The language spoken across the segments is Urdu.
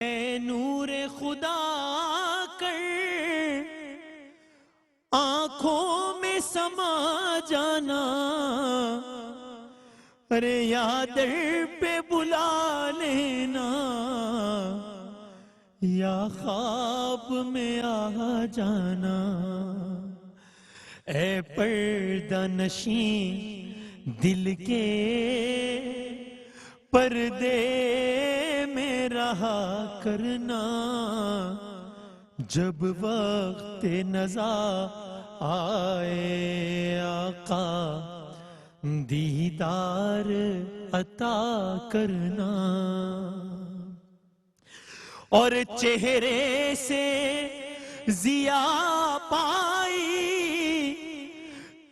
اے نور خدا کر آنکھوں میں سما جانا، ارے یا در پہ بلا لینا، یا خواب میں آ جانا۔ اے پردہ نشین دل کے پردے میں رہا کرنا، جب وقت نزا آئے آقا دیدار عطا کرنا۔ اور چہرے سے ضیا پائی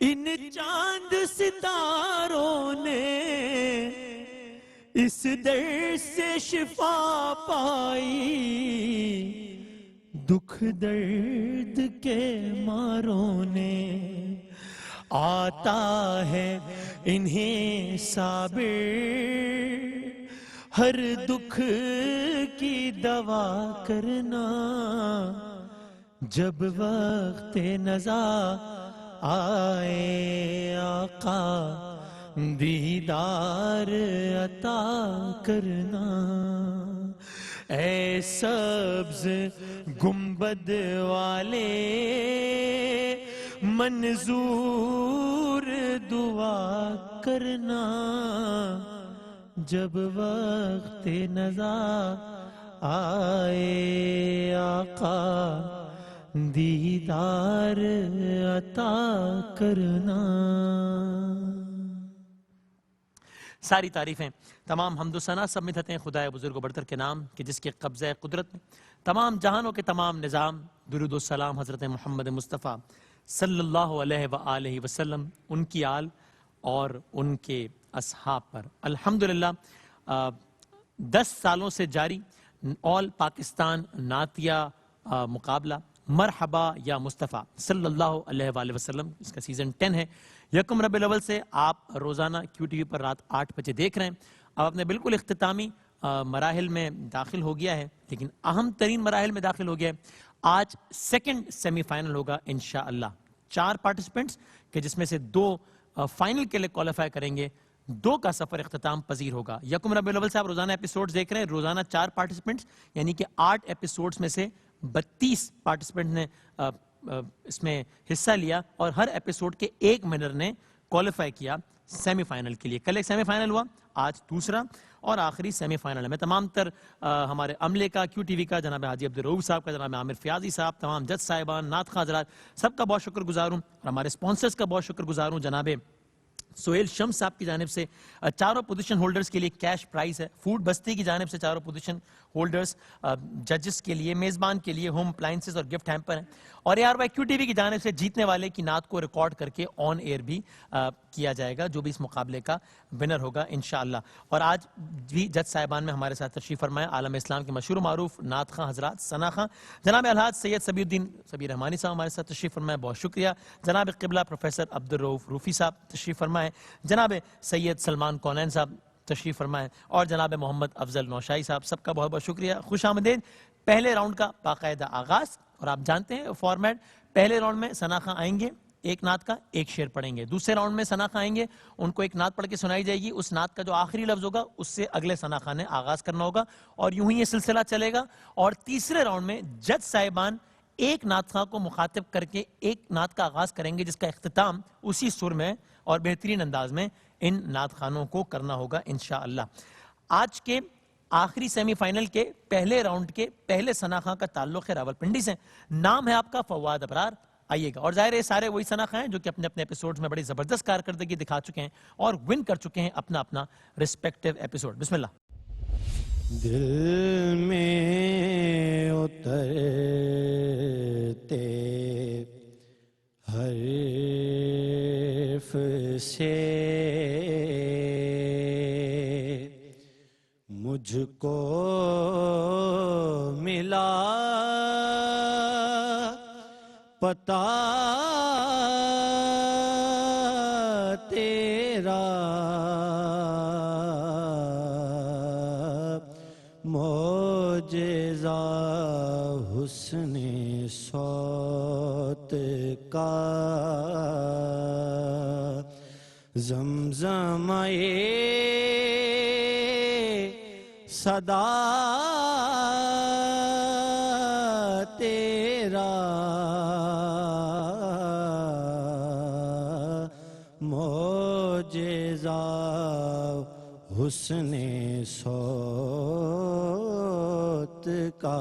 ان چاند ستاروں نے، اس در سے شفا پائی دکھ درد کے ماروں نے۔ آتا ہے انہیں صابر ہر دکھ کی دوا کرنا، جب وقت نزا آئے آقا دیدار عطا کرنا۔ اے سبز گنبد والے منظور دعا کرنا، جب وقت نزا آئے آقا دیدار عطا کرنا۔ ساری تعریفیں، تمام حمد و ثنا سب مدحتیں خدائے بزرگ و برتر کے نام کہ جس کے قبضہ قدرت میں تمام جہانوں کے تمام نظام۔ درود و سلام حضرت محمد مصطفیٰ صلی اللہ علیہ وآلہ وسلم، ان کی آل اور ان کے اصحاب پر۔ الحمدللہ 10 سالوں سے جاری آل پاکستان نعتیہ مقابلہ مرحبا یا مصطفیٰ صلی اللہ علیہ وآلہ وسلم، اس کا سیزن 10 ہے۔ یکم ربیع الاول سے آپ روزانہ کیو ٹی وی پر رات 8 بجے دیکھ رہے ہیں۔ اب اپنے بالکل اختتامی مراحل میں داخل ہو گیا ہے، لیکن اہم ترین مراحل میں داخل ہو گیا ہے۔ آج سیکنڈ سیمی فائنل ہوگا انشاءاللہ۔ 4 پارٹیسپنٹس کہ جس میں سے 2 فائنل کے لیے کوالیفائی کریں گے، 2 کا سفر اختتام پذیر ہوگا۔ یکم ربیع الاول سے آپ روزانہ ایپیسوڈز دیکھ رہے ہیں، روزانہ 4 پارٹیسپنٹس یعنی کہ 8 ایپیسوڈز میں سے 32 پارٹیسپنٹ نے اس میں حصہ لیا، اور ہر ایپیسوڈ کے 1 ونر نے کوالیفائی کیا سیمی فائنل کے لیے۔ کل ایک سیمی فائنل ہوا، آج دوسرا اور آخری سیمی فائنل ہے۔ میں تمام تر ہمارے عملے کا، کیو ٹی وی کا، جناب حاجی عبدالرؤوف صاحب کا، جناب عامر فیاضی صاحب، تمام جج صاحبان، نعت خواں حضرات، سب کا بہت شکر گزار ہوں، اور ہمارے اسپانسرز کا بہت شکر گزار ہوں۔ جناب سہیل شمس صاحب کی جانب سے 4 پوزیشن ہولڈرز کے لیے کیش پرائز ہے، فوڈ بستی کی جانب سے 4 پوزیشن ہولڈرز، ججز کے لیے، میزبان کے لیے ہوم اپلائنسز اور گفٹ ہیمپر ہیں، اور A R Y Q T V کی جانب سے جیتنے والے کی نعت کو ریکارڈ کر کے آن ایئر بھی کیا جائے گا، جو بھی اس مقابلے کا ونر ہوگا انشاءاللہ۔ اور آج بھی جج صاحبان میں ہمارے ساتھ تشریف فرمائے عالم اسلام کے مشہور معروف نعت خواں حضرات ثنا خواں، جناب الحاج سید صبی الدین صبی رحمانی صاحب ہمارے ساتھ تشریف فرمائے، بہت شکریہ۔ جناب قبلہ پروفیسر عبدالرؤوف روفی صاحب تشریف فرمائے، جناب سید سلمان کونین صاحب تشریف فرمائے، اور جناب محمد افضل نوشائی صاحب، سب کا بہت بہت شکریہ، خوش آمدید۔ پہلے راؤنڈ کا باقاعدہ آغاز، اور آپ جانتے ہیں فارمیٹ، پہلے راؤنڈ میں ثنا خواں آئیں گے، ایک نعت کا ایک شعر پڑھیں گے۔ دوسرے راؤنڈ میں ثنا خواں آئیں گے، ان کو ایک نعت پڑھ کے سنائی جائے گی، اس نعت کا جو آخری لفظ ہوگا اس سے اگلے ثنا خواں نے آغاز کرنا ہوگا، اور یوں ہی یہ سلسلہ چلے گا۔ اور تیسرے راؤنڈ میں جج صاحبان ایک نعت خواں کو مخاطب کر کے ایک نعت کا آغاز کریں گے، جس کا اختتام اسی سر میں اور بہترین انداز میں ان نعت خوانوں کو کرنا ہوگا انشاءاللہ۔ آج کے آخری سیمی فائنل کے پہلے راؤنڈ کے پہلے ثنا خواں کا تعلق ہے راولپنڈی سے، نام ہے آپ کا فواد ابرار، آئیے گا۔ اور ظاہر ہے سارے وہی ثنا خواں ہیں جو کہ اپنے اپنے ایپیسوڈز میں بڑی زبردست کارکردگی دکھا چکے ہیں اور ون کر چکے ہیں اپنا اپنا ریسپیکٹیو ایپیسوڈ۔ بسم اللہ۔ دل میں اترتے حرف سے مجھ کو ملا پتا تیرا، موجے معجزہ حسن صوت کا زمزمے صدا تیرا معجزہ حسن صوت کا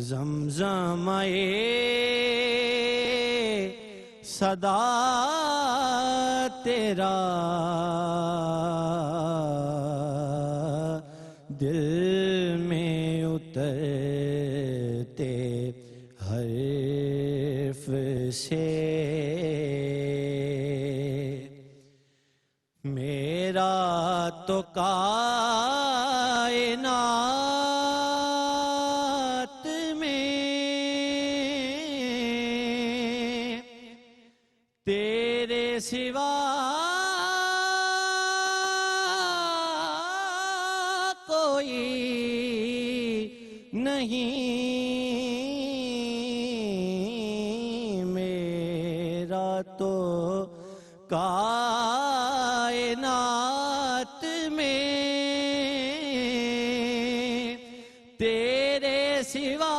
زمزمے صدا تیرا دل میں اترتے حرف سے میرا تو کائنات میں تیرے سوا کوئی نہیں میرا تو کائنات میں تیرے سوا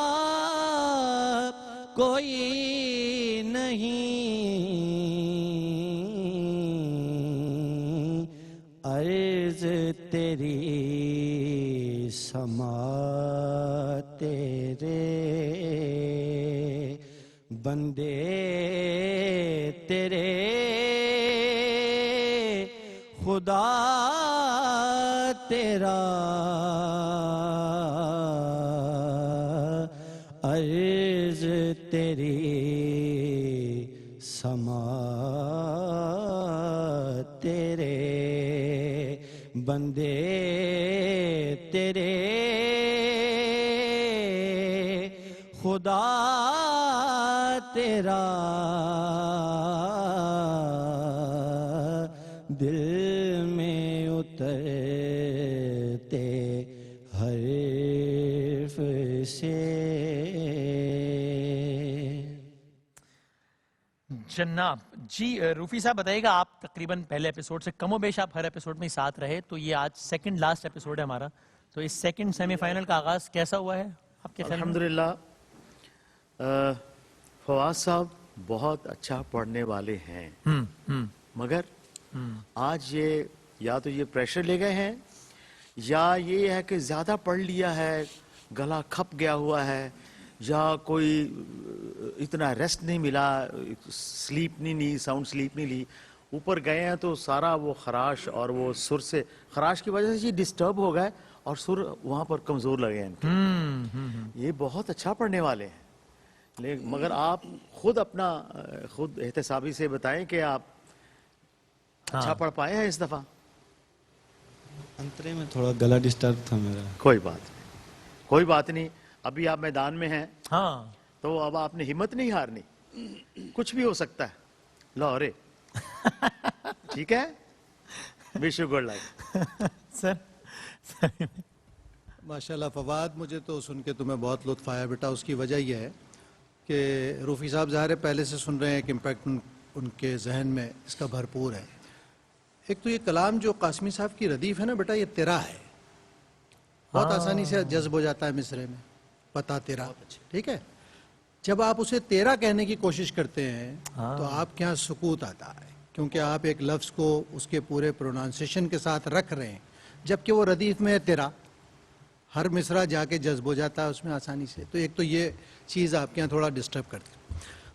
کوئی نہیں عرض تیری سما تیرے بندے تیرے خدا تیرا عرض تیری سما تیرے بندے تیرے خدا تیرا دل میں اترتے حرف سے جناب جی روفی صاحب بتائیے گا، آپ تقریباً پہلے ایپیسوڈ سے کم و بیش آپ ہر ایپیسوڈ میں ہی ساتھ رہے، تو یہ آج سیکنڈ لاسٹ ایپیسوڈ ہے ہمارا، تو اس سیکنڈ سیمی فائنل کا آغاز کیسا ہوا ہے آپ کے خیال میں؟ الحمدللہ فواز صاحب بہت اچھا پڑھنے والے ہیں، مگر آج یہ یا تو یہ پریشر لے گئے ہیں یا یہ ہے کہ زیادہ پڑھ لیا ہے، گلا کھپ گیا ہوا ہے، یا کوئی اتنا ریسٹ نہیں ملا، سلیپ نہیں لی، ساؤنڈ سلیپ نہیں لی، اوپر گئے ہیں تو سارا وہ خراش اور وہ سر سے خراش کی وجہ سے یہ ڈسٹرب ہو گئے اور سر وہاں پر کمزور لگے ہیں ان کے۔ یہ بہت اچھا پڑھنے والے ہیں، مگر آپ خود اپنا خود احتسابی سے بتائیں کہ آپ اچھا پڑھ پائے ہیں اس دفعہ؟ انترے میں تھوڑا گلا ڈسٹرب تھا میرا۔ کوئی بات نہیں، کوئی بات نہیں، ابھی آپ میدان میں ہیں ہاں تو اب آپ نے ہمت نہیں ہارنی، کچھ بھی ہو سکتا ہے، لاہورے ٹھیک ہے، وش یو گڈ لک۔ سر ماشاءاللہ فواد، مجھے تو سن کے تمہیں بہت لطف آیا بیٹا۔ اس کی وجہ یہ ہے کہ روفی صاحب ظاہر ہے پہلے سے سن رہے ہیں کہ امپیکٹ ان کے ذہن میں اس کا بھرپور ہے۔ ایک تو یہ کلام جو قاسمی صاحب کی ردیف ہے نا بیٹا، یہ تیرا ہے، بہت آسانی سے جذب ہو جاتا ہے مصرے میں، پتا تیرا، ٹھیک ہے۔ جب آپ اسے تیرا کہنے کی کوشش کرتے ہیں تو آپ کے یہاں سکوت آتا ہے، کیونکہ آپ ایک لفظ کو اس کے پورے پرونانسیشن کے ساتھ رکھ رہے ہیں، جبکہ وہ ردیف میں ہے تیرا، ہر مصرع جا کے جذب ہو جاتا ہے اس میں آسانی سے۔ تو ایک تو یہ چیز آپ کے یہاں تھوڑا ڈسٹرب کرتی ہے۔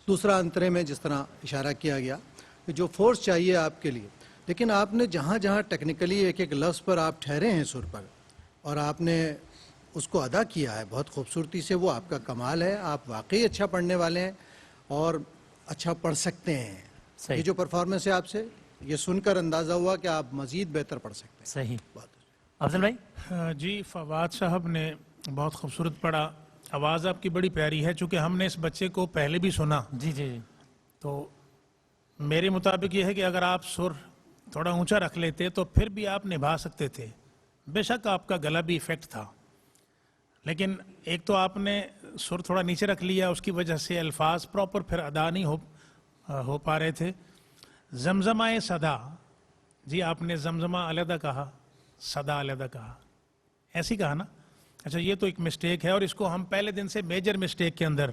دوسرا، انترے میں جس طرح اشارہ کیا گیا کہ جو فورس چاہیے آپ کے لیے، لیکن آپ نے جہاں جہاں ٹیکنیکلی ایک ایک لفظ پر آپ ٹھہرے ہیں سر پر، اور آپ نے اس کو ادا کیا ہے بہت خوبصورتی سے، وہ آپ کا کمال ہے۔ آپ واقعی اچھا پڑھنے والے ہیں اور اچھا پڑھ سکتے ہیں۔ یہ جو پرفارمنس ہے آپ سے، یہ سن کر اندازہ ہوا کہ آپ مزید بہتر پڑھ سکتے ہیں۔ صحیح۔ بہت افضل بھائی؟ جی فواد صاحب نے بہت خوبصورت پڑھا، آواز آپ کی بڑی پیاری ہے، چونکہ ہم نے اس بچے کو پہلے بھی سنا، جی جی تو میرے مطابق یہ ہے کہ اگر آپ سر تھوڑا اونچا رکھ لیتے تو پھر بھی آپ نبھا سکتے تھے۔ بے شک آپ کا گلا بھی ایفیکٹ تھا، لیکن ایک تو آپ نے سر تھوڑا نیچے رکھ لیا، اس کی وجہ سے الفاظ پراپر پھر ادا نہیں ہو پا رہے تھے. زمزمہ صدا، جی آپ نے زمزمہ علیحدہ کہا، صدا علیحدہ کہا، ایسی کہا نا؟ اچھا یہ تو ایک مسٹیک ہے، اور اس کو ہم پہلے دن سے میجر مسٹیک کے اندر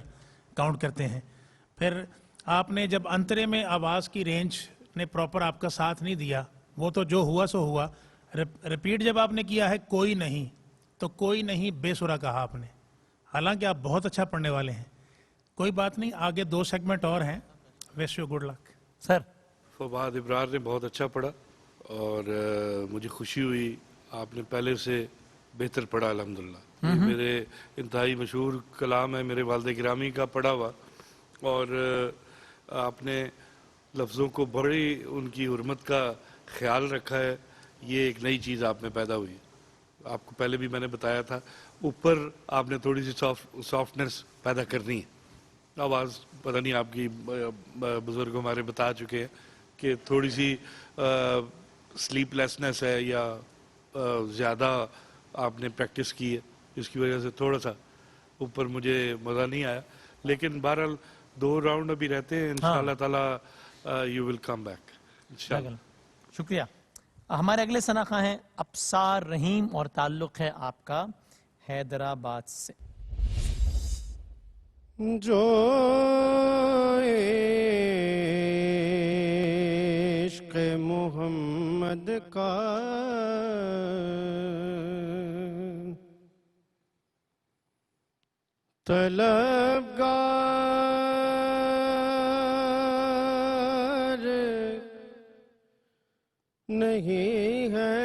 کاؤنٹ کرتے ہیں. پھر آپ نے جب انترے میں آواز کی رینج نے پراپر آپ کا ساتھ نہیں دیا، وہ تو جو ہوا سو ہوا. ریپیٹ جب آپ نے کیا ہے کوئی نہیں، تو کوئی نہیں بے سرا کہا آپ نے، حالانکہ آپ بہت اچھا پڑھنے والے ہیں. کوئی بات نہیں، آگے 2 سیگمنٹ اور ہیں. Wish you good luck. Sir Fawad Abrar نے بہت اچھا پڑھا، اور مجھے خوشی ہوئی آپ نے پہلے سے بہتر پڑھا الحمدللہ. یہ میرے انتہائی مشہور کلام ہے میرے والد گرامی کا پڑھا ہوا، اور آپ نے لفظوں کو بڑی ان کی حرمت کا خیال رکھا ہے. یہ ایک نئی چیز آپ میں پیدا ہوئی. آپ کو پہلے بھی میں نے بتایا تھا، اوپر آپ نے تھوڑی سی سافٹنس پیدا کرنی ہے. آواز پتہ نہیں آپ کی بزرگ ہمارے بتا چکے ہیں کہ تھوڑی سی سلیپ لیسنس ہے، یا زیادہ آپ نے پریکٹس کی ہے، جس کی وجہ سے تھوڑا سا اوپر مجھے مزہ نہیں آیا. لیکن بہرحال 2 راؤنڈ ابھی رہتے ہیں، انشاءاللہ تعالی یو ول کم بیک انشاءاللہ. شکریہ. ہمارے اگلے ثنا خواں ہیں ابصار رحیم، اور تعلق ہے آپ کا حیدرآباد سے. جو عشق محمد کا طلبگار نہیں ہے،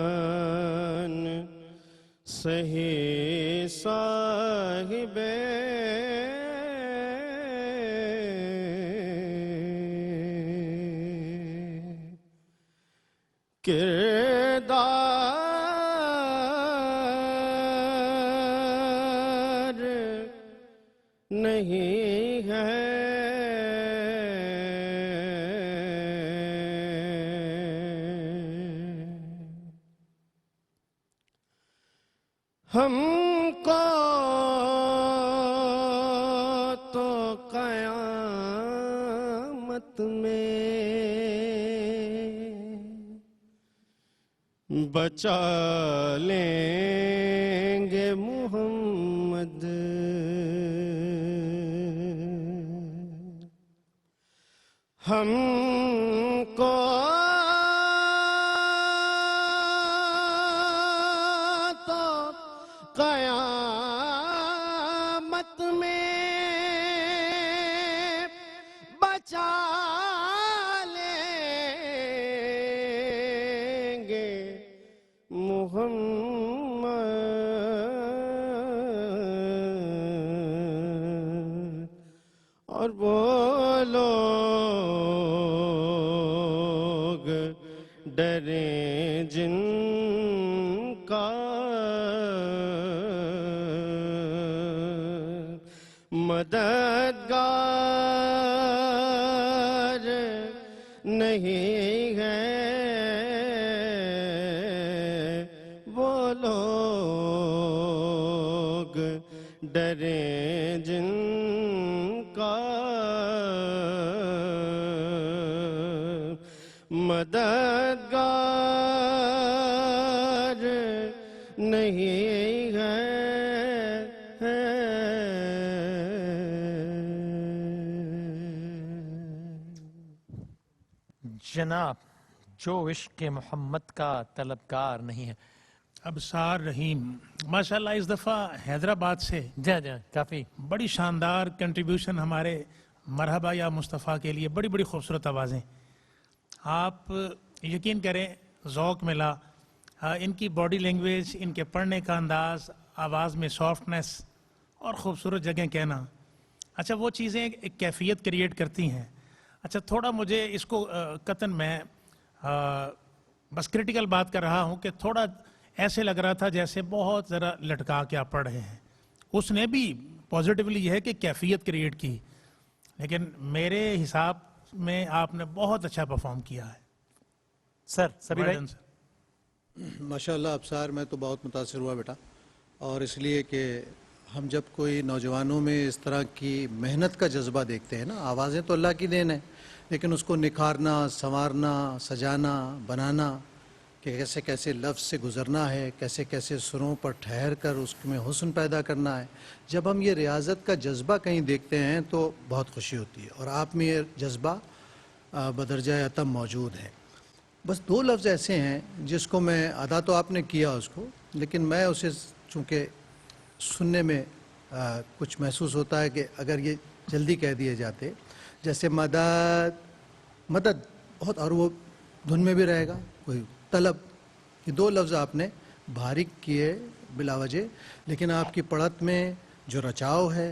انسان صحیح صاحب کردار نہیں ہے. ہم کو تو قیامت میں بچا لیں گے محمد. ہم کو تو قیامت میں بچا لیں گے محمد. اور وہ لوگ ڈریں جن کا مددگار نہیں ہے، وہ لوگ ڈریں جن کا مددگار نہیں ہے. جناب جو عشق محمد کا طلبگار نہیں ہے. ابصار رحیم ماشاءاللہ اس دفعہ حیدرآباد سے جی جی کافی بڑی شاندار کنٹریبیوشن ہمارے مرحبا یا مصطفیٰ کے لیے، بڑی بڑی خوبصورت آوازیں. آپ یقین کریں ذوق ملا. ان کی باڈی لینگویج، ان کے پڑھنے کا انداز، آواز میں سافٹنس اور خوبصورت جگہ کہنا، اچھا وہ چیزیں ایک کیفیت کریٹ کرتی ہیں. اچھا تھوڑا مجھے اس کو قطن میں بس کرٹیکل بات کر رہا ہوں کہ تھوڑا ایسے لگ رہا تھا جیسے بہت ذرا لٹکا کے آپ پڑھ رہے ہیں. اس نے بھی پازیٹیولی یہ ہے کہ کیفیت کریٹ کی، لیکن میرے حساب میں آپ نے بہت اچھا پرفارم کیا ہے. سر سبھی بھائی. ماشاء اللہ ابصار، میں تو بہت متاثر ہوا بیٹا، اور اس لیے کہ ہم جب کوئی نوجوانوں میں اس طرح کی محنت کا جذبہ دیکھتے ہیں نا، آوازیں تو اللہ کی دین ہے، لیکن اس کو نکھارنا، سنوارنا، سجانا، بنانا، کہ کیسے کیسے لفظ سے گزرنا ہے، کیسے کیسے سروں پر ٹھہر کر اس میں حسن پیدا کرنا ہے، جب ہم یہ ریاضت کا جذبہ کہیں دیکھتے ہیں تو بہت خوشی ہوتی ہے، اور آپ میں یہ جذبہ بدرجہ اتم موجود ہے. بس دو لفظ ایسے ہیں جس کو میں، ادا تو آپ نے کیا اس کو، لیکن میں اسے چونکہ سننے میں کچھ محسوس ہوتا ہے کہ اگر یہ جلدی کہہ دیے جاتے، جیسے مدد، مدد بہت، اور وہ دھن میں بھی رہے گا، کوئی طلب، یہ دو لفظ آپ نے باریک کیے بلا وجہ، لیکن آپ کی پڑھت میں جو رچاؤ ہے،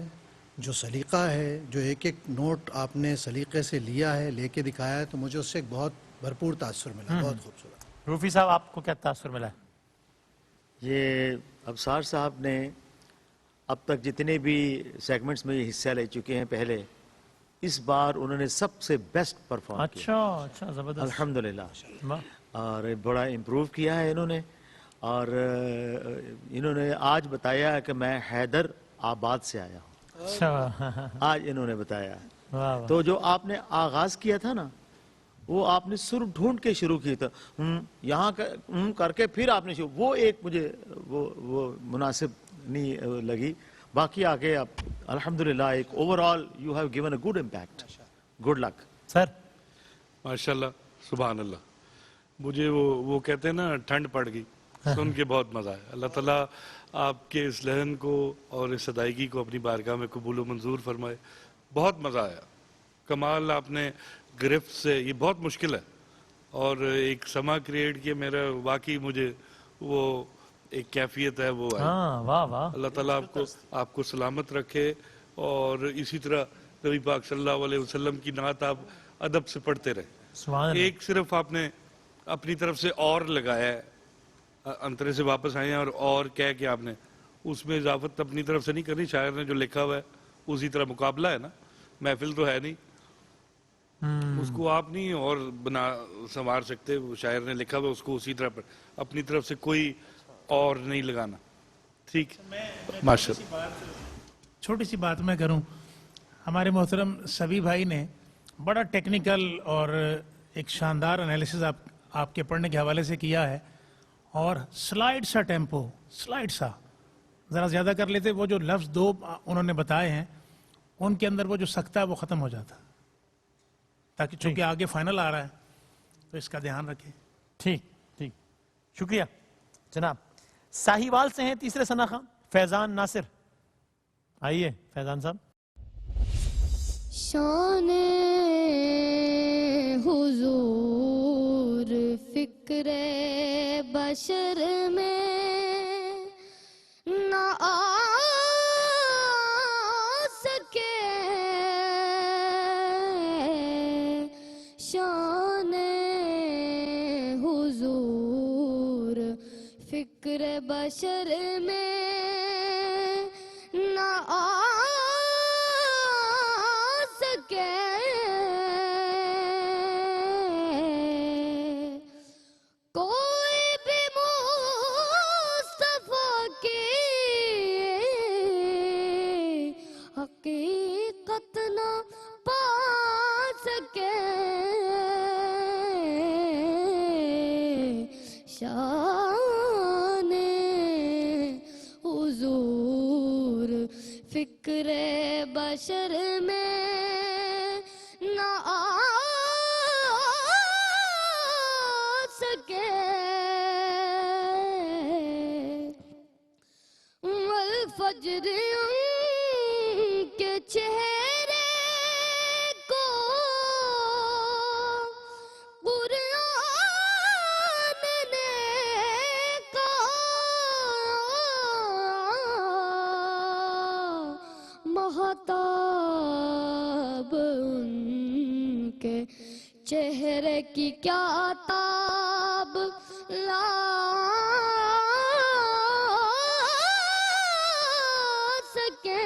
جو سلیقہ ہے، جو ایک ایک نوٹ آپ نے سلیقے سے لیا ہے، لے کے دکھایا ہے، تو مجھے اس سے ایک بہت بھرپور تاثر ملا، بہت خوبصورت. روفی صاحب آپ کو کیا تاثر ملا ہے؟ یہ ابصار صاحب نے اب تک جتنے بھی سیگمنٹس میں یہ حصہ لے چکے ہیں پہلے، اس بار انہوں نے سب سے بیسٹ پرفارم کیا. اچھا اچھا، زبردست. الحمدللہ. واہ. اور بڑا امپروو کیا ہے انہوں نے، اور انہوں نے آج بتایا کہ میں حیدر آباد سے آیا ہوں، اچھا. آج انہوں نے بتایا. واہ واہ. تو جو آپ نے آغاز کیا تھا نا، وہ آپ نے سر ڈھونڈ کے شروع کی تھا، یہاں کر کے پھر آپ نے شروع، وہ ایک مجھے وہ مناسب نہیں لگی. باقی آگے آپ الحمدللہ ایک overall you have given a good impact. Good luck. Sir ماشاءاللہ، سبحان اللہ. مجھے وہ کہتے ہیں نا، ٹھنڈ پڑ گئی، سن کے بہت مزہ آیا. اللہ تعالیٰ آپ کے اس لہن کو اور اس ادائیگی کو اپنی بارگاہ میں قبول و منظور فرمائے. بہت مزہ آیا. کمال آپ نے گرفت سے، یہ بہت مشکل ہے، اور ایک سما کریٹ کیا. میرا واقعی مجھے وہ ایک کیفیت ہے وہ آئی. ہاں، واہ واہ. اللہ تعالیٰ آپ کو سلامت رکھے، اور اسی طرح نبی پاک صلی اللہ علیہ وسلم کی نعت آپ ادب سے پڑھتے رہے. سبحان اللہ. ایک صرف آپ نے اپنی طرف سے اور لگایا ہے، انترے سے واپس آئے ہیں، اور کہہ کے آپ نے اس میں اضافت اپنی طرف سے نہیں کرنی. شاعر نے جو لکھا ہوا ہے اسی طرح مقابلہ ہے نا، محفل تو ہے نہیں، اس کو آپ نہیں اور بنا سنوار سکتے. وہ شاعر نے لکھا ہوا اس کو اسی طرح پر، اپنی طرف سے کوئی اور نہیں لگانا. ٹھیک، ماشاء اللہ. چھوٹی سی بات میں کروں، ہمارے محترم سبھی بھائی نے بڑا ٹیکنیکل اور ایک شاندار انالیسز آپ کے پڑھنے کے حوالے سے کیا ہے، اور سلائڈ سا ٹیمپو، سلائڈ سا ذرا زیادہ کر لیتے. وہ جو لفظ دو انہوں نے بتائے ہیں، ان کے اندر وہ جو سکتا ہے وہ ختم ہو جاتا، تاکہ چونکہ آگے فائنل آ رہا ہے تو اس کا دھیان رکھیں. ٹھیک ٹھیک، شکریہ جناب. ساہیوال سے ہیں تیسرے ثنا خان، فیضان ناصر. آئیے فیضان صاحب. شان حضور فکر بشر میں نہ آ سکے، شان حضور فکر بشر میں نہ آ سکے. کوئی بھی مصطفیٰ کی حقیقت نہ پا سکے. شان حضور فکر بشر میں نہ آ سکے. الفجر ان کے چہرے کو قرآن نے کہا، مہتاب ان کے چہرے کی کیا تاب لا سکے.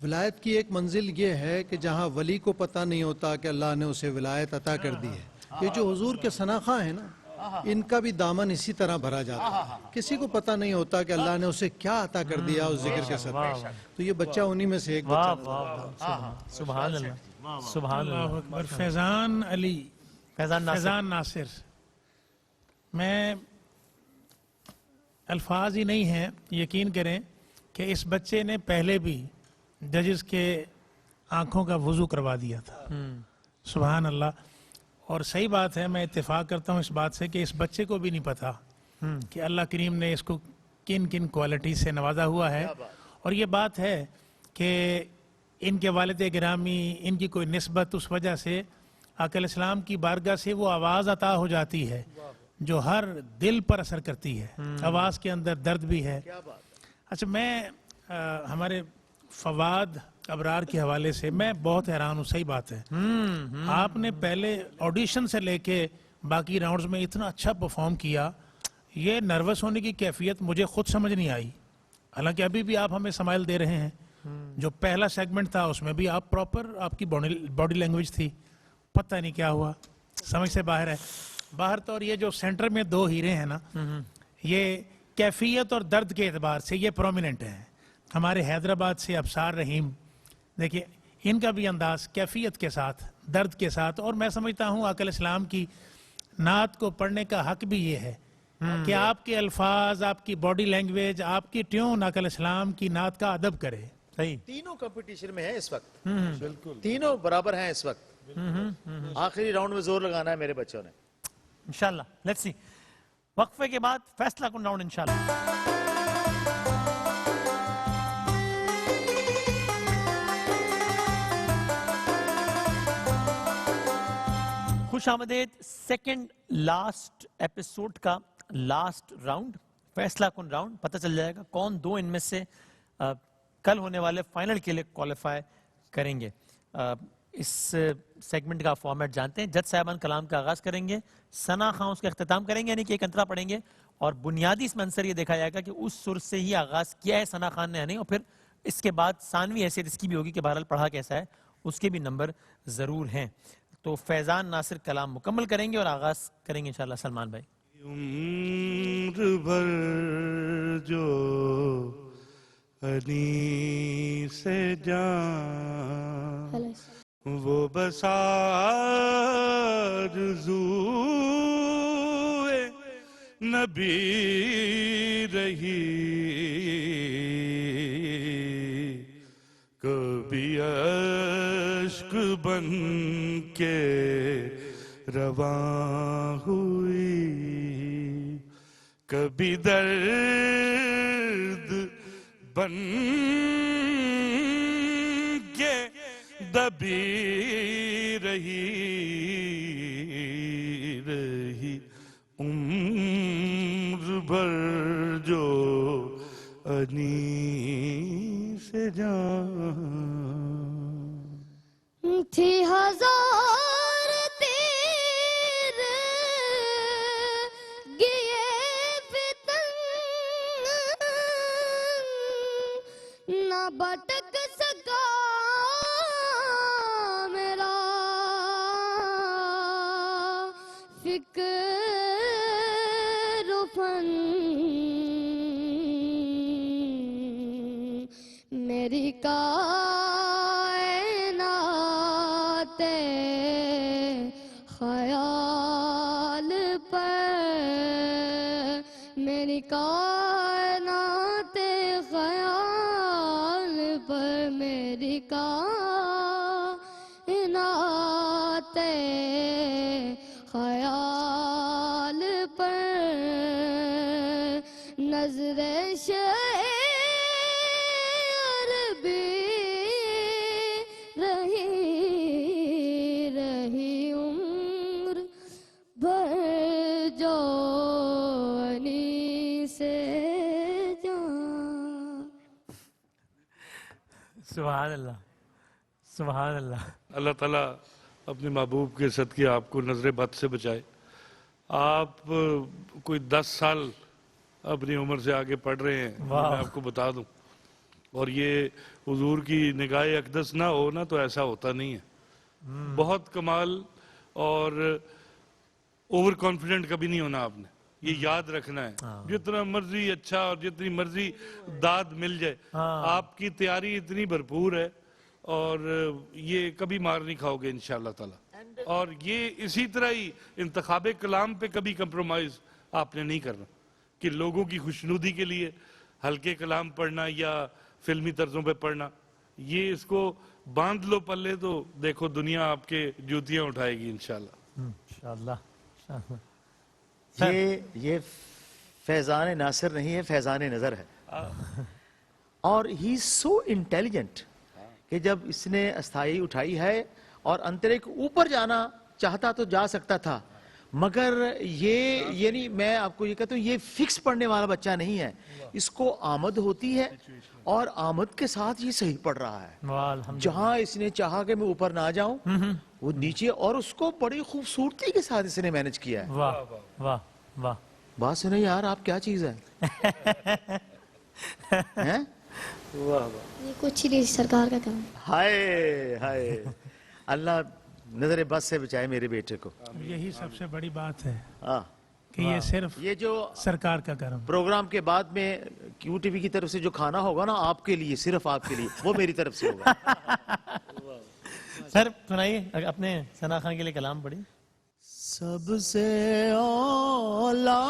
ولایت کی ایک منزل یہ ہے کہ جہاں ولی کو پتہ نہیں ہوتا کہ اللہ نے اسے ولایت عطا کر دی ہے. یہ جو حضور کے ثناخواں ہیں نا، ان کا بھی دامن اسی طرح بھرا جاتا ہے. کسی کو پتہ نہیں ہوتا کہ اللہ نے اسے کیا عطا کر دیا اس ذکر کے ساتھ. تو یہ بچہ انہی میں سے ایک واہ بچہ. واہ سبحان اللہ سبحان اللہ اللہ. اکبر. فیضان علی، فیضان ناصر. فیضان ناصر، میں الفاظ ہی نہیں ہیں. یقین کریں کہ اس بچے نے پہلے بھی ججز کے آنکھوں کا وضو کروا دیا تھا. سبحان اللہ. اور صحیح بات ہے، میں اتفاق کرتا ہوں اس بات سے کہ اس بچے کو بھی نہیں پتا کہ اللہ کریم نے اس کو کن کن کوالٹی سے نوازا ہوا ہے. اور یہ بات ہے کہ ان کے والد گرامی، ان کی کوئی نسبت، اس وجہ سے آقا علیہ السلام کی بارگاہ سے وہ آواز عطا ہو جاتی ہے جو ہر دل پر اثر کرتی ہے. آواز کے اندر درد بھی ہے. اچھا، میں ہمارے فواد ابرار کے حوالے سے میں بہت حیران ہوں. صحیح بات ہے، آپ نے پہلے آڈیشن سے لے کے باقی راؤنڈز میں اتنا اچھا پرفارم کیا. یہ نروس ہونے کی کیفیت مجھے خود سمجھ نہیں آئی. حالانکہ ابھی بھی آپ ہمیں سمائل دے رہے ہیں. جو پہلا سیگمنٹ تھا اس میں بھی آپ پراپر، آپ کی باڈی لینگویج تھی. پتہ نہیں کیا ہوا، سمجھ سے باہر ہے. باہر تو. اور یہ جو سینٹر میں دو ہیرے ہیں نا، یہ کیفیت اور درد کے اعتبار سے یہ پرومیننٹ ہیں. ہمارے حیدرآباد سے ابصار رحیم، دیکھیے ان کا بھی انداز کیفیت کے ساتھ، درد کے ساتھ. اور میں سمجھتا ہوں آقا علیہ السلام کی نعت کو پڑھنے کا حق بھی یہ ہے کہ آپ کے الفاظ، آپ کی باڈی لینگویج، آپ کی ٹیون آقا علیہ السلام کی نعت کا ادب کرے. صحیح. تینوں کمپٹیشن میں ہیں اس وقت. بالکل تینوں برابر ہیں اس وقت. آخری راؤنڈ میں زور لگانا ہے میرے بچوں نے. انشاءاللہ لیٹس سی. وقفے کے بعد فیصلہ کن راؤنڈ انشاءاللہ. خوش آمدید. سیکنڈ لاسٹ ایپیسوڈ کا لاسٹ راؤنڈ، فیصلہ کن راؤنڈ. پتہ چل جائے گا کون دو ان میں سے کل ہونے والے فائنل کے لیے کوالیفائی کریں گے. اس سیگمنٹ کا فارمیٹ جانتے ہیں. جج صاحبان کلام کا آغاز کریں گے، ثنا خان اس کا اختتام کریں گے، یعنی کہ ایک انترا پڑھیں گے. اور بنیادی اس میں عنصر یہ دیکھا جائے گا کہ اس سر سے ہی آغاز کیا ہے ثنا خان نے یا نہیں. اور پھر اس کے بعد ثانوی حیثیت اس کی بھی ہوگی کہ بہرحال پڑھا کیسا ہے، اس کے بھی نمبر ضرور ہیں. تو فیضان ناصر کلام مکمل کریں گے اور آغاز کریں گے انشاءاللہ سلمان بھائی. عمر بھر جو انی سے جان وہ بس آرزوئے نبی رہی، کبھی اشک بن کے رواں ہوئی، کبھی درد بن کے دبی رہی عمر بھر جو انی سے جان. تھی ہزار تیر گئے پتنگ، نہ بٹک سکا میرا فکر و فن، میری کائنات خیال پر، میری کائنات خیال پر، میری کائنات خیال پر، نظر رہی عمر بھر جو انی سے جان. سبحان اللہ سبحان اللہ. اللہ تعالیٰ اپنے محبوب کے صدقے آپ کو نظر بد سے بچائے. آپ کوئی 10 سال اپنی عمر سے آگے پڑھ رہے ہیں. میں آپ کو بتا دوں اور یہ حضور کی نگاہ اقدس نہ ہو نا تو ایسا ہوتا نہیں ہے. بہت کمال. اور اوور کانفیڈنٹ کبھی نہیں ہونا آپ نے, یہ یاد رکھنا ہے. جتنا مرضی اچھا اور جتنی مرضی داد مل جائے, آپ کی تیاری اتنی بھرپور ہے اور یہ کبھی مار نہیں کھاؤ گے انشاءاللہ تعالی. اور یہ اسی طرح ہی انتخاب کلام پہ کبھی کمپرومائز آپ نے نہیں کرنا کہ لوگوں کی خوشنودی کے لیے ہلکے کلام پڑھنا یا فلمی طرزوں پہ پڑھنا. یہ اس کو باندھ لو پلے تو دیکھو دنیا آپ کے جوتیاں اٹھائے گی انشاءاللہ. انشاءاللہ. یہ فیضان ناصر نہیں ہے, فیضان نظر ہے. اور ہی سو انٹیلیجنٹ کہ جب اس نے استھائی اٹھائی ہے اور انترے کے اوپر جانا چاہتا تو جا سکتا تھا, مگر یہ یعنی میں آپ کو یہ کہتا ہوں یہ فکس پڑھنے والا بچہ نہیں ہے. اس کو آمد ہوتی ہے اور آمد کے ساتھ یہ صحیح پڑھ رہا ہے. جہاں اس نے چاہا کہ میں اوپر نہ جاؤں وہ نیچے, اور اس کو بڑی خوبصورتی کے ساتھ اس نے مینج کیا ہے. واہ واہ واہ. بات سنیں یار, آپ کیا چیز ہے. یہ کچھ نہیں, سرکار کا کام. ہائے ہائے, اللہ نظر بس سے بچائے میرے بیٹے کو. یہی سب سے بڑی بات ہے ہاں, کہ یہ صرف یہ جو سرکار کا کرم. پروگرام کے بعد میں کیو ٹی وی کی طرف سے جو کھانا ہوگا نا آپ کے لیے, صرف آپ کے لیے, وہ میری طرف سے ہوگا. سر سنائیے اپنے ثنا خان کے لیے کلام پڑھی. سب سے اولا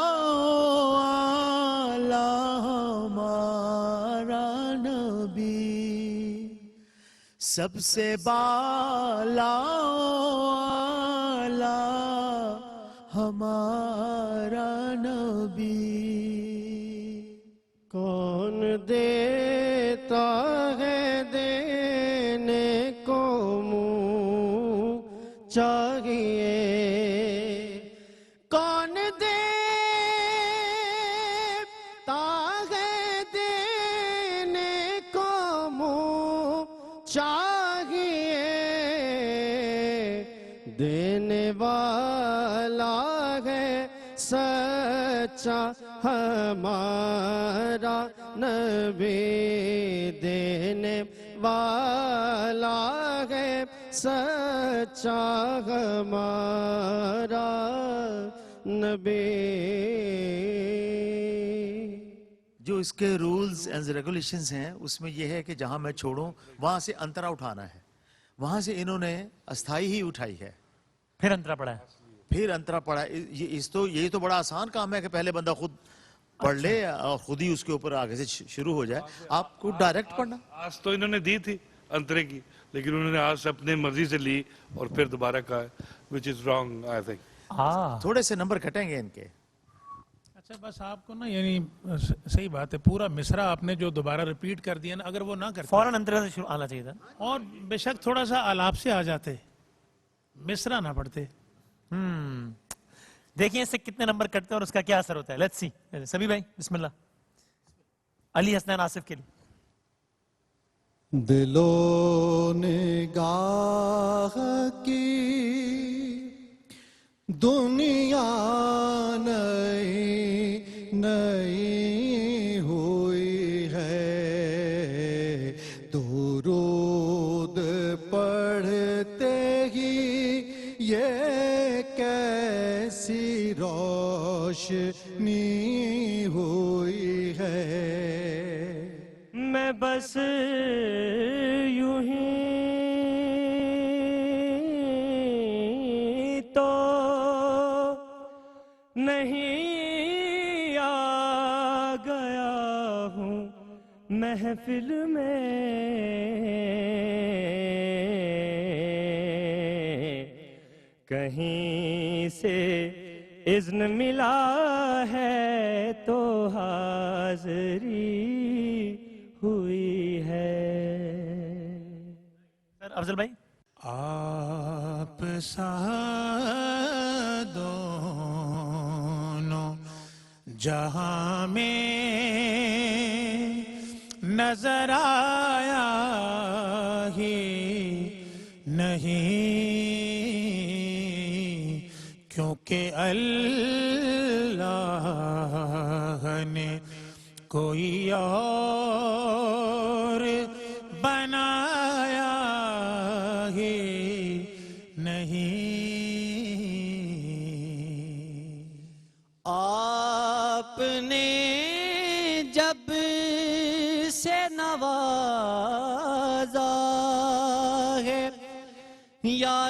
ہمارا نبی, سب سے بالا ہمارا نبی. کون دیتا ہے دینے کو منہ چاہیے, کون دیتا ہے دینے کو منہ چاہیے, دینے والا ہے سچا ہمارا نبی, دینے والا ہے سچا ہمارا نبی. جو اس کے رولز اینڈ ریگولیشنز ہیں اس میں یہ ہے کہ جہاں میں چھوڑوں وہاں سے انترا اٹھانا ہے. وہاں سے انہوں نے استھائی ہی اٹھائی ہے, پھر انترا پڑھا ہے, پھر انترا پڑھا. یہ تو بڑا آسان کام ہے کہ پہلے بندہ خود پڑھ لے اور خود ہی اس کے اوپر آگے سے شروع ہو جائے. آپ کو ڈائریکٹ پڑھنا. آج تو انہوں نے دی تھی انترے کی, لیکن انہوں نے آج اپنے مرضی سے لی اور پھر دوبارہ کہا, which is wrong I think. تھوڑے سے نمبر کٹیں گے ان کے. اچھا بس آپ کو نا یعنی صحیح بات ہے, پورا مصرع آپ نے جو دوبارہ ریپیٹ کر دیا نا, اگر وہ نہ کرتے فوراً انترا سے شروع آنا چاہیے تھا, اور بے شک تھوڑا سا آلاپ سے آ جاتے, مصرع نہ پڑھتے. دیکھیں اس سے کتنے نمبر کٹتے ہیں اور اس کا کیا اثر ہوتا ہے. Let's see. سبھی بھائی بسم اللہ. علی حسنین آصف کے لیے. دلو نگاہ کی دنیا نئی نئی ہوئی ہے, درود پڑھتے ہی یہ کیسی روشنی ہوئی ہے. میں بس یوں ہی تو نہیں آ گیا ہوں محفل میں, کہیں سے اذن ملا ہے تو حاضری ہوئی ہے. سر افضل بھائی. آپ سا دونوں جہاں میں نظر آیا ہی نہیں, کیونکہ اللہ نے کوئی اور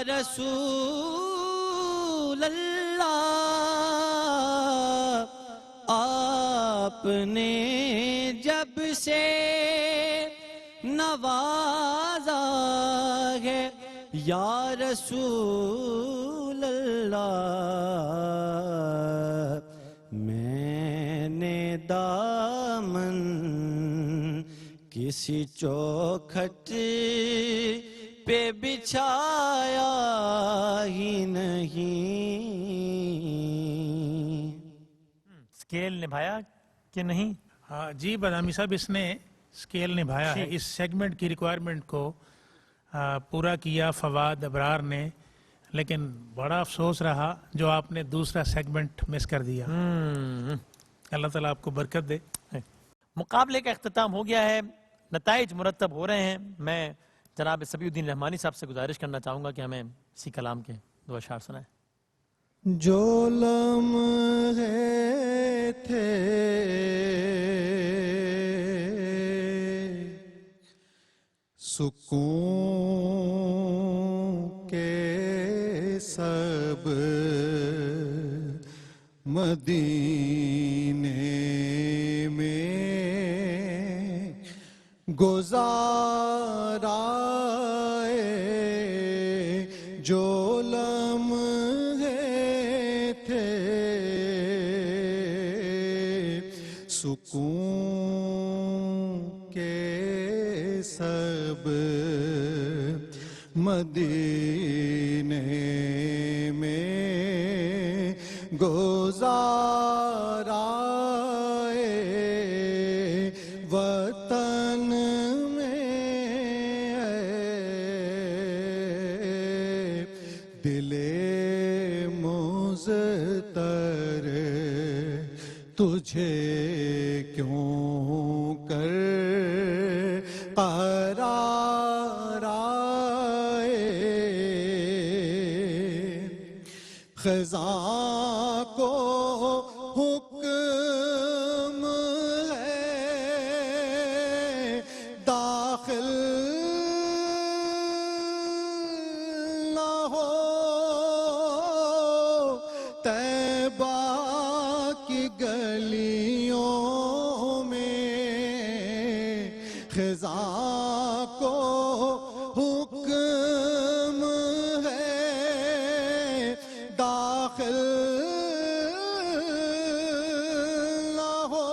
رسول اللہ آپ نے جب سے نوازا ہے یا رسول اللہ میں نے دامن کسی چوکھٹ پہ بچھایا ہی نہیں. اسکیل نبھایا کہ نہیں؟ ہاں جی بادامی صاحب اس نے اسکیل نبھایا ہے. اس سیگمنٹ کی ریکوائرمنٹ کو پورا کیا فواد ابرار نے, لیکن بڑا افسوس رہا جو آپ نے دوسرا سیگمنٹ مس کر دیا. اللہ تعالیٰ آپ کو برکت دے. مقابلے کا اختتام ہو گیا ہے, نتائج مرتب ہو رہے ہیں. میں جناب سبی الدین رحمانی صاحب سے گزارش کرنا چاہوں گا کہ ہمیں اسی کلام کے دو اشعار سنائیں. جو لمحے تھے سکون کے سب مدینے میں گزارا جو لمحے تھے سکون کے سب مدینے میں گزارا وطن میں دل مضطر تجھے کیوں کر قرار آئے خزاں کو حکم ہے داخل نہ ہو طیبہ کی گلیوں میں خزاں کو حکم ہے داخل نہ ہو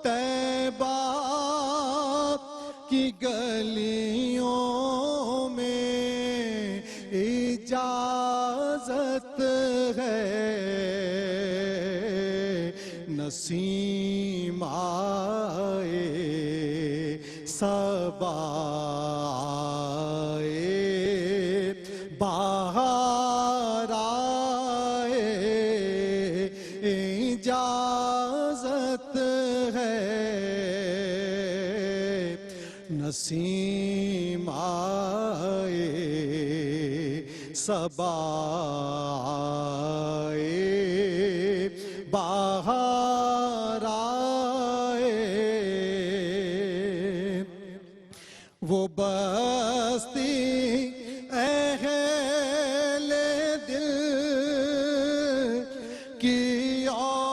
طیبہ کی گلیوں میں اجازت ہے نسیم آئے صبا آئے بہار آئے اجازت ہے نسیم آئے صبا آئے بہار آئے وہ بستی اہل دل کی اور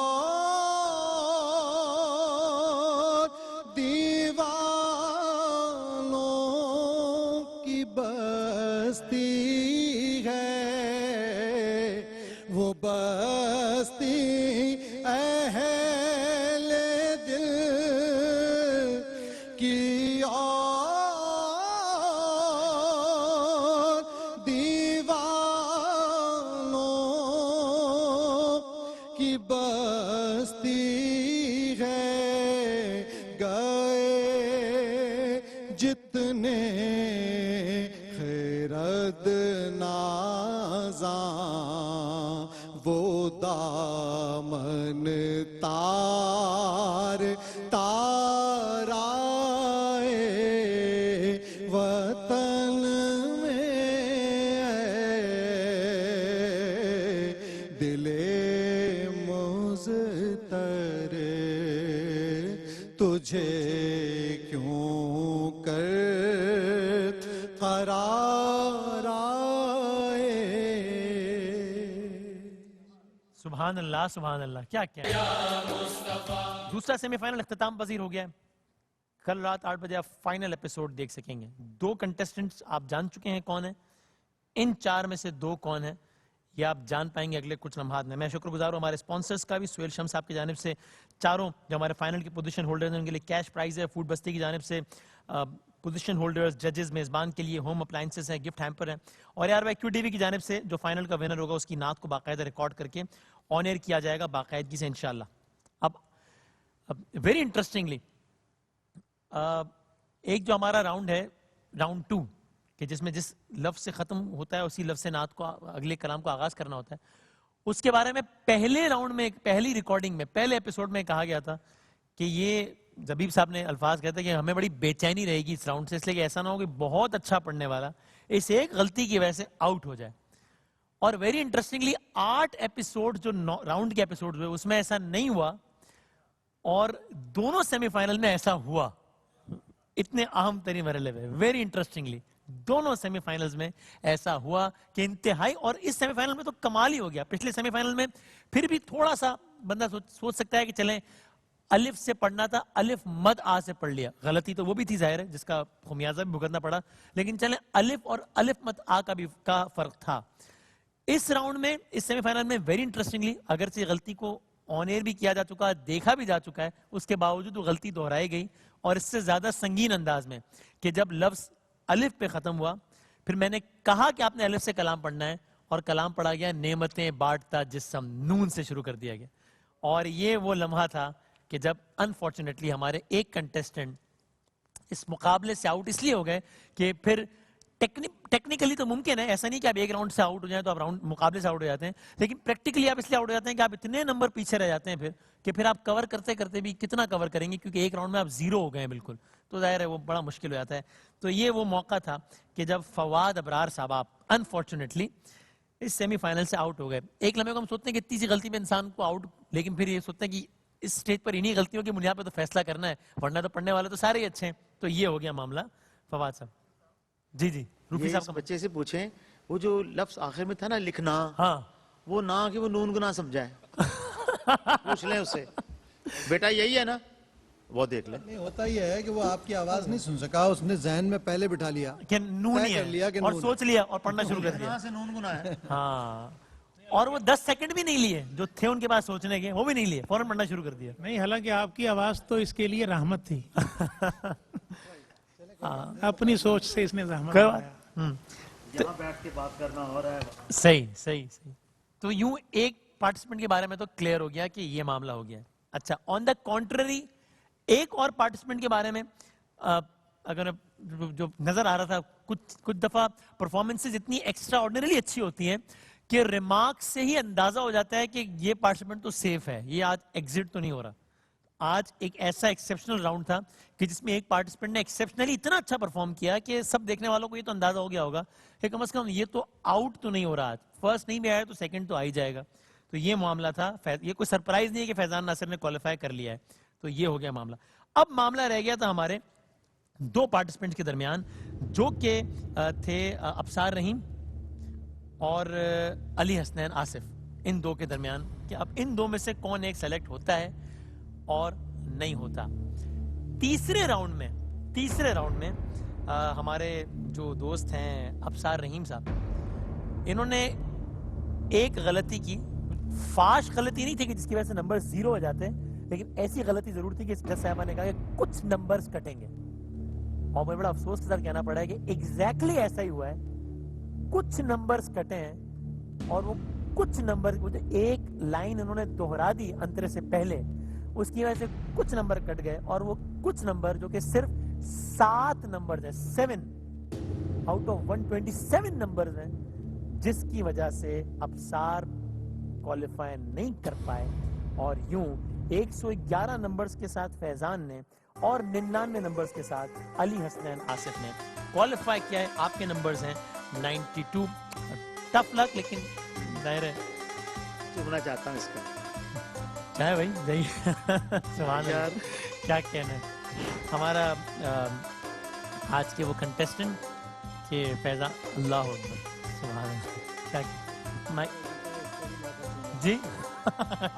دیوانوں کی بستی ہے وہ بستی اہل دل کی اور دیوانوں کی بستی ہے گئے جتنے خیرد نازاں وہ دامن تار تار آئے وطن میں دل مضطر تجھے کیوں کر قرار سبحان اللہ سبحان اللہ, کیا دوسرا سیمی فائنل اختتام پذیر ہو گیا ہے. کل رات 8 بجے آپ فائنل ایپیسوڈ دیکھ سکیں گے. 2 کنٹیسٹنٹس آپ جان چکے ہیں کون ہیں, ان 4 میں سے 2 کون ہیں یہ آپ جان پائیں گے اگلے کچھ لمحات میں. میں شکر گزار ہوں ہمارے اسپانسرز کا بھی, سہیل شمس صاحب کی جانب سے چاروں جو ہمارے فائنل کی پوزیشن ہولڈرز ہیں ان کے لیے کیش پرائز ہے. فوڈ بستی کی جانب سے پوزیشن ہولڈرز, ججز, میزبان کے لیے ہوم اپلائنسز ہیں, گفٹ ہیمپر ہیں. اور یار کیو ٹی وی کی جانب سے جو فائنل کا ونر ہوگا اس کی نعت کو باقاعدہ ریکارڈ کر کے آن ایئر کیا جائے گا باقاعدگی سے انشاءاللہ. اب ویری انٹرسٹنگلی ایک جو ہمارا راؤنڈ ہے, راؤنڈ 2, کہ جس میں جس لفظ سے ختم ہوتا ہے اسی لفظ سے نعت کو اگلے کلام کو آغاز کرنا ہوتا ہے, اس کے بارے میں پہلے راؤنڈ میں, پہلی ریکارڈنگ میں, پہلے ایپیسوڈ میں کہا گیا تھا کہ یہ زبیب صاحب نے الفاظ کہتے ہیں کہ ہمیں بڑی بے چینی رہے گی اس راؤنڈ سے, اس لیے کہ ایسا نہ ہو کہ بہت اچھا پڑھنے والا اس ایک غلطی کی وجہ سے آؤٹ ہو جائے. اور ویری انٹرسٹنگلی 8 ایپیسوڈ جو راؤنڈ کے ایپیسوڈ ہوئے اس میں ایسا نہیں ہوا, اور دونوں سیمی فائنل میں ایسا ہوا. اتنے اہم ترین مرحلے میں ویری انٹرسٹنگلی دونوں سیمی فائنلز میں ایسا ہوا کہ انتہائی, اور اس سیمی فائنل میں تو کمال ہی ہو گیا. پچھلے سیمی فائنل میں پھر بھی تھوڑا سا بندہ سوچ سکتا ہے کہ چلیں الف سے پڑھنا تھا, الف مد آ سے پڑھ لیا, غلطی تو وہ بھی تھی ظاہر ہے جس کا خمیازہ بھی بھگتنا پڑا, لیکن چلیں الف اور الف مد آ کا فرق تھا. اس راؤنڈ میں, اس سیمی فائنل میں ویری انٹرسٹنگلی اگرچہ غلطی کو آن ایئر بھی کیا جا چکا ہے, دیکھا بھی جا چکا ہے, اس کے باوجود وہ غلطی دہرائی گئی, اور اس سے زیادہ سنگین انداز میں کہ جب لفظ الف پہ ختم ہوا پھر میں نے کہا کہ آپ نے الف سے کلام پڑھنا ہے, اور کلام پڑھا گیا نعمتیں بانٹتا جسم, نون سے شروع کر دیا گیا. اور یہ وہ لمحہ تھا کہ جب انفارچونیٹلی ہمارے ایک کنٹیسٹنٹ اس مقابلے سے آؤٹ اس لیے ہو گئے کہ پھر ٹیکنیکلی تو ممکن ہے, ایسا نہیں کہ آپ ایک راؤنڈ سے آؤٹ ہو جائیں تو آپ راؤنڈ مقابلے سے آؤٹ ہو جاتے ہیں, لیکن پریکٹیکلی آپ اس لیے آؤٹ ہو جاتے ہیں کہ آپ اتنے نمبر پیچھے رہ جاتے ہیں پھر آپ کور کرتے کرتے بھی کتنا کور کریں گے, کیونکہ ایک راؤنڈ میں آپ 0 ہو گئے ہیں بالکل, تو ظاہر ہے وہ بڑا مشکل ہو جاتا ہے. تو یہ وہ موقع تھا کہ جب فواد ابرار صاحب آپ انفارچونیٹلی اس سیمی فائنل سے آؤٹ ہو گئے. ایک لمحے کو ہم سوچتے ہیں کہ اتنی سی غلطی میں انسان کو آؤٹ, لیکن پھر یہ سوچتے ہیں کہ اس سٹیج پر انہی غلطیوں کی بنیاد پہ تو فیصلہ کرنا ہے, ورنہ تو پڑھنے والے تو سارے ہی اچھے ہیں. تو یہ ہو گیا معاملہ. فواد صاحب جی روفی یہ صاحب اس کا بچے سے پوچھیں, وہ جو لفظ آخر میں تھا نا لکھنا, ہاں وہ نہ کہ وہ نون کو نہ سمجھائے, پوچھ لیں اس سے بیٹا یہی ہے نا, وہ دیکھ لیں. نہیں ہوتا یہ ہے کہ وہ آپ کی آواز نہیں سن سکا, اس نے ذہن میں پہلے بٹھا لیا کہ نون ہی طے کر لیا کہ ہے, اور نون سوچ لیا اور پڑھنا شروع کر دیا. سے نون گنا ہے. ہاں, اور وہ 10 سیکنڈ بھی نہیں لیے جو تھے ان کے پاس سوچنے کے, وہ بھی نہیں لیے, فوراً پڑھنا شروع کر دیا. نہیں, حالانکہ آپ کی آواز تو اس کے لیے رحمت تھی. اپنی سوچ سے اس نے زحمت کوئی اٹھایا. بات یہاں بیٹھ کے بات کرنا ہو رہا ہے. صحیح. تو یوں ایک پارٹیسپینٹ کے بارے میں تو کلیئر ہو گیا کہ یہ معاملہ ہو گیا. اچھا, آن دا کنٹرری ایک اور پارٹیسپینٹ کے بارے میں اگر جو نظر آ رہا تھا, کچھ دفعہ پرفارمنسز اتنی ایکسٹرا آرڈنریلی اچھی ہوتی ہیں کہ ریمارکس سے ہی اندازہ ہو جاتا ہے کہ یہ پارٹیسپینٹ تو سیف ہے, یہ آج ایگزٹ تو نہیں ہو رہا. آج ایک ایسا ایکسیپشنل راؤنڈ تھا کہ جس میں ایک پارٹیسپینٹ نے ایکسیپشنلی اتنا اچھا پرفارم کیا کہ سب دیکھنے والوں کو یہ تو اندازہ ہو گیا ہوگا کہ کم از کم یہ تو آؤٹ تو نہیں ہو رہا, آج فرسٹ نہیں بھی آیا تو سیکنڈ تو آ ہی جائے گا. تو یہ معاملہ تھا. یہ کوئی سرپرائز نہیں ہے کہ فیضان ناصر نے کوالیفائی کر لیا ہے. تو یہ ہو گیا معاملہ. اب معاملہ رہ گیا تھا ہمارے 2 پارٹیسپینٹس کے درمیان جو کہ تھے ابصار رحیم اور علی حسنین آصف. ان 2 کے درمیان کہ اب ان 2 میں سے کون ایک سیلیکٹ ہوتا ہے اور نہیں ہوتا. تیسرے راؤنڈ میں ہمارے جو دوست ہیں ابصار رحیم صاحب, انہوں نے ایک غلطی کی. فاش غلطی نہیں تھی کہ جس کی وجہ سے نمبر 0 ہو جاتے ہیں, لیکن ایسی غلطی ضرور تھی کہ جج صاحبہ نے کہا کہ کچھ نمبرز کٹیں گے. اور مجھے بڑا افسوس کے ساتھ کہنا پڑا ہے کہ ایگزیکٹلی ایسا ہی ہوا ہے. کچھ نمبرز کٹے ہیں, اور وہ کچھ نمبر, ایک لائن انہوں نے دہرا دی انترے سے پہلے, اس کی وجہ سے کچھ نمبر کٹ گئے. اور وہ کچھ نمبر جو کہ صرف 7 نمبر ہیں, 7 آؤٹ آف 127 نمبر ہیں, جس کی وجہ سے ابصار کوالیفائی نہیں کر پائے. اور یوں 111 نمبرز کے ساتھ فیضان نے اور 99 نمبرز کے ساتھ علی حسنین آصف نے کوالیفائی کیا ہے. آپ کے نمبرز ہیں 92. ٹف لک, لیکن ظاہر ہے چومنا چاہتا ہوں اس کو. چاہے بھائی جی. سبحان اللہ, کیا کہنا ہے. ہمارا آج کے وہ کنٹیسٹنٹ کہ فیضان, اللہ اکبر, سبحان اللہ. جی